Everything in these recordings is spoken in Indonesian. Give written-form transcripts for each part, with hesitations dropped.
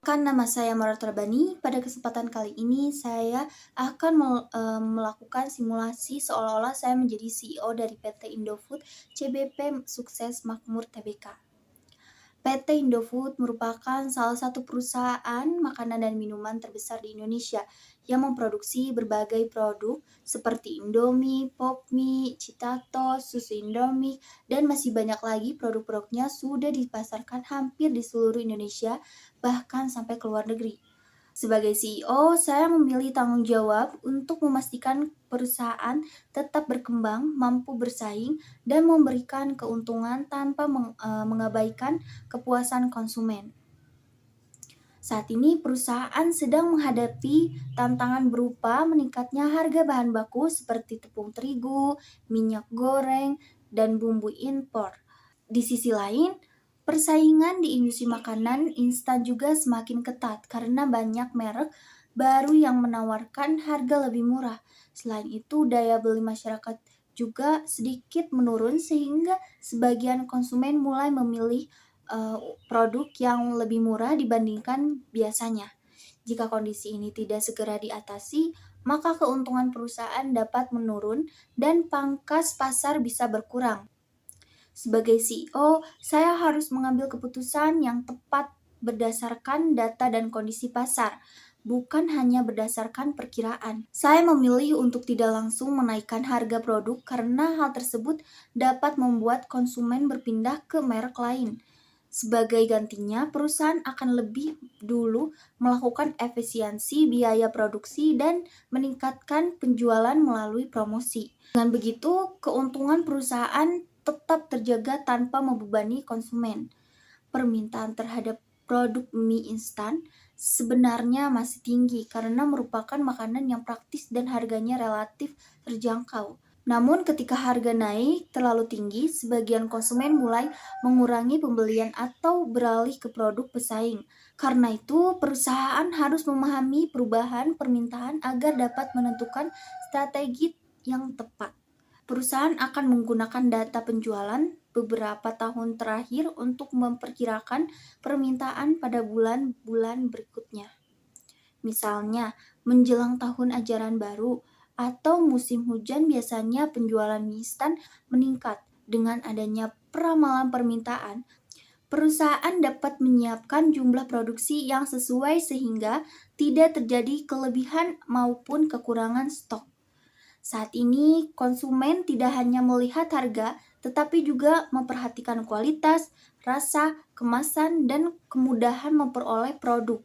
Kan nama saya Maratul Bani. Pada kesempatan kali ini saya akan melakukan simulasi seolah-olah saya menjadi CEO dari PT Indofood CBP Sukses Makmur Tbk. PT Indofood merupakan salah satu perusahaan makanan dan minuman terbesar di Indonesia yang memproduksi berbagai produk seperti Indomie, Popmie, Citatos, susu Indomie, dan masih banyak lagi produk-produknya sudah dipasarkan hampir di seluruh Indonesia, bahkan sampai ke luar negeri. Sebagai CEO, saya memilih tanggung jawab untuk memastikan perusahaan tetap berkembang, mampu bersaing, dan memberikan keuntungan tanpa mengabaikan kepuasan konsumen. Saat ini perusahaan sedang menghadapi tantangan berupa meningkatnya harga bahan baku seperti tepung terigu, minyak goreng, dan bumbu impor. Di sisi lain, persaingan di industri makanan instan juga semakin ketat karena banyak merek baru yang menawarkan harga lebih murah. Selain itu, daya beli masyarakat juga sedikit menurun sehingga sebagian konsumen mulai memilih produk yang lebih murah dibandingkan biasanya. Jika kondisi ini tidak segera diatasi, maka keuntungan perusahaan dapat menurun dan pangkas pasar bisa berkurang. Sebagai CEO, saya harus mengambil keputusan yang tepat berdasarkan data dan kondisi pasar, bukan hanya berdasarkan perkiraan. Saya memilih untuk tidak langsung menaikkan harga produk karena hal tersebut dapat membuat konsumen berpindah ke merek lain. Sebagai gantinya, perusahaan akan lebih dulu melakukan efisiensi biaya produksi dan meningkatkan penjualan melalui promosi. Dengan begitu, keuntungan perusahaan tetap terjaga tanpa membebani konsumen. Permintaan terhadap produk mie instan sebenarnya masih tinggi karena merupakan makanan yang praktis dan harganya relatif terjangkau. Namun ketika harga naik terlalu tinggi, sebagian konsumen mulai mengurangi pembelian atau beralih ke produk pesaing. Karena itu, perusahaan harus memahami perubahan permintaan agar dapat menentukan strategi yang tepat. Perusahaan akan menggunakan data penjualan beberapa tahun terakhir untuk memperkirakan permintaan pada bulan-bulan berikutnya. Misalnya, menjelang tahun ajaran baru atau musim hujan biasanya penjualan mie instan meningkat. Dengan adanya peramalan permintaan, perusahaan dapat menyiapkan jumlah produksi yang sesuai sehingga tidak terjadi kelebihan maupun kekurangan stok. Saat ini, konsumen tidak hanya melihat harga, tetapi juga memperhatikan kualitas, rasa, kemasan, dan kemudahan memperoleh produk.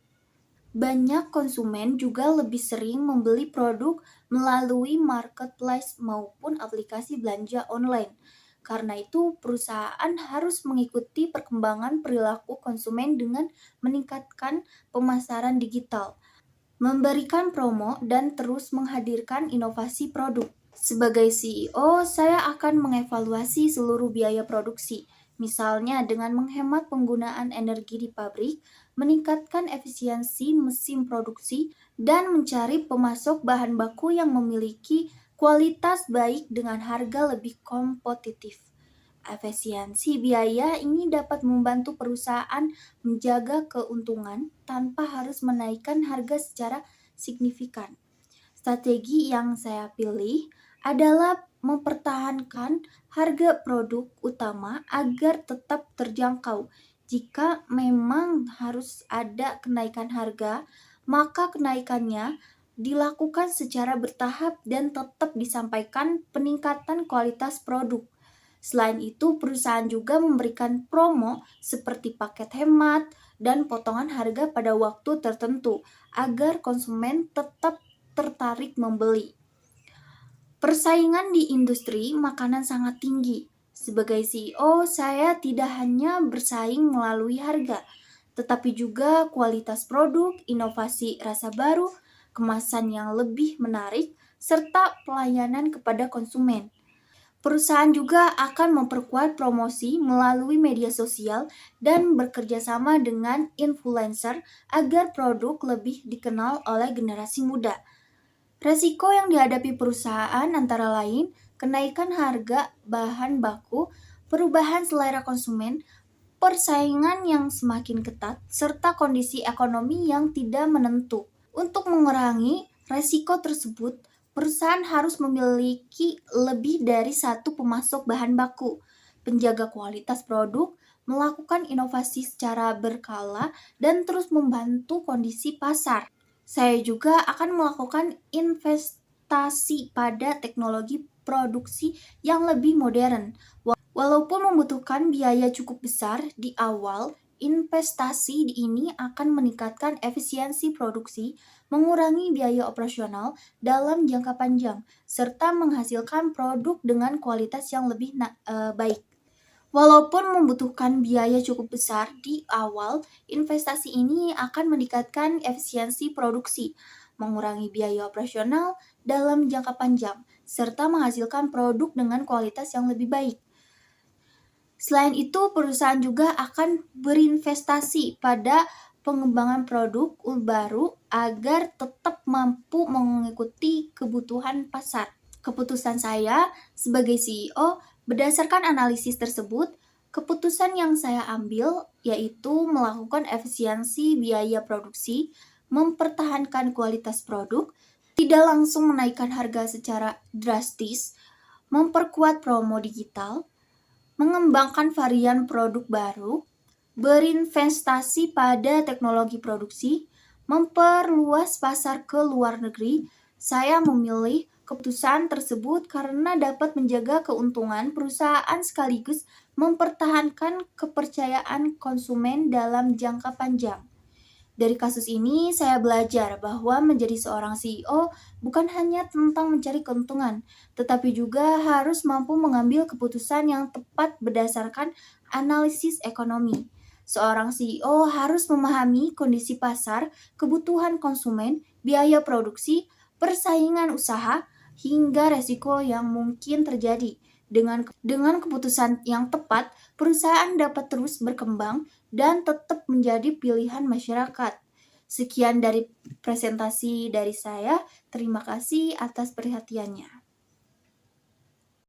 Banyak konsumen juga lebih sering membeli produk melalui marketplace maupun aplikasi belanja online. Karena itu, perusahaan harus mengikuti perkembangan perilaku konsumen dengan meningkatkan pemasaran digital, memberikan promo, dan terus menghadirkan inovasi produk. Sebagai CEO, saya akan mengevaluasi seluruh biaya produksi, misalnya dengan menghemat penggunaan energi di pabrik, meningkatkan efisiensi mesin produksi, dan mencari pemasok bahan baku yang memiliki kualitas baik dengan harga lebih kompetitif. Efisiensi biaya ini dapat membantu perusahaan menjaga keuntungan tanpa harus menaikkan harga secara signifikan. Strategi yang saya pilih adalah mempertahankan harga produk utama agar tetap terjangkau. Jika memang harus ada kenaikan harga, maka kenaikannya dilakukan secara bertahap dan tetap disampaikan peningkatan kualitas produk. Selain itu, perusahaan juga memberikan promo seperti paket hemat dan potongan harga pada waktu tertentu agar konsumen tetap tertarik membeli. Persaingan di industri makanan sangat tinggi. Sebagai CEO, saya tidak hanya bersaing melalui harga, tetapi juga kualitas produk, inovasi rasa baru, kemasan yang lebih menarik, serta pelayanan kepada konsumen. Perusahaan juga akan memperkuat promosi melalui media sosial dan bekerja sama dengan influencer agar produk lebih dikenal oleh generasi muda. Resiko yang dihadapi perusahaan antara lain kenaikan harga bahan baku, perubahan selera konsumen, persaingan yang semakin ketat, serta kondisi ekonomi yang tidak menentu. Untuk mengurangi resiko tersebut, perusahaan harus memiliki lebih dari satu pemasok bahan baku, penjaga kualitas produk, melakukan inovasi secara berkala, dan terus membantu kondisi pasar. Saya juga akan melakukan investasi pada teknologi produksi yang lebih modern. Walaupun membutuhkan biaya cukup besar di awal, investasi ini akan meningkatkan efisiensi produksi, mengurangi biaya operasional dalam jangka panjang, serta menghasilkan produk dengan kualitas yang lebih baik. Walaupun membutuhkan biaya cukup besar di awal, investasi ini akan meningkatkan efisiensi produksi, mengurangi biaya operasional dalam jangka panjang, serta menghasilkan produk dengan kualitas yang lebih baik. Selain itu, perusahaan juga akan berinvestasi pada pengembangan produk baru agar tetap mampu mengikuti kebutuhan pasar. Keputusan saya sebagai CEO berdasarkan analisis tersebut, keputusan yang saya ambil yaitu melakukan efisiensi biaya produksi, mempertahankan kualitas produk, tidak langsung menaikkan harga secara drastis, memperkuat promo digital, mengembangkan varian produk baru, berinvestasi pada teknologi produksi, memperluas pasar ke luar negeri. Saya memilih keputusan tersebut karena dapat menjaga keuntungan perusahaan sekaligus mempertahankan kepercayaan konsumen dalam jangka panjang. Dari kasus ini, saya belajar bahwa menjadi seorang CEO bukan hanya tentang mencari keuntungan, tetapi juga harus mampu mengambil keputusan yang tepat berdasarkan analisis ekonomi. Seorang CEO harus memahami kondisi pasar, kebutuhan konsumen, biaya produksi, persaingan usaha, hingga resiko yang mungkin terjadi. Dengan keputusan yang tepat, perusahaan dapat terus berkembang dan tetap menjadi pilihan masyarakat. Sekian dari presentasi dari saya. Terima kasih atas perhatiannya.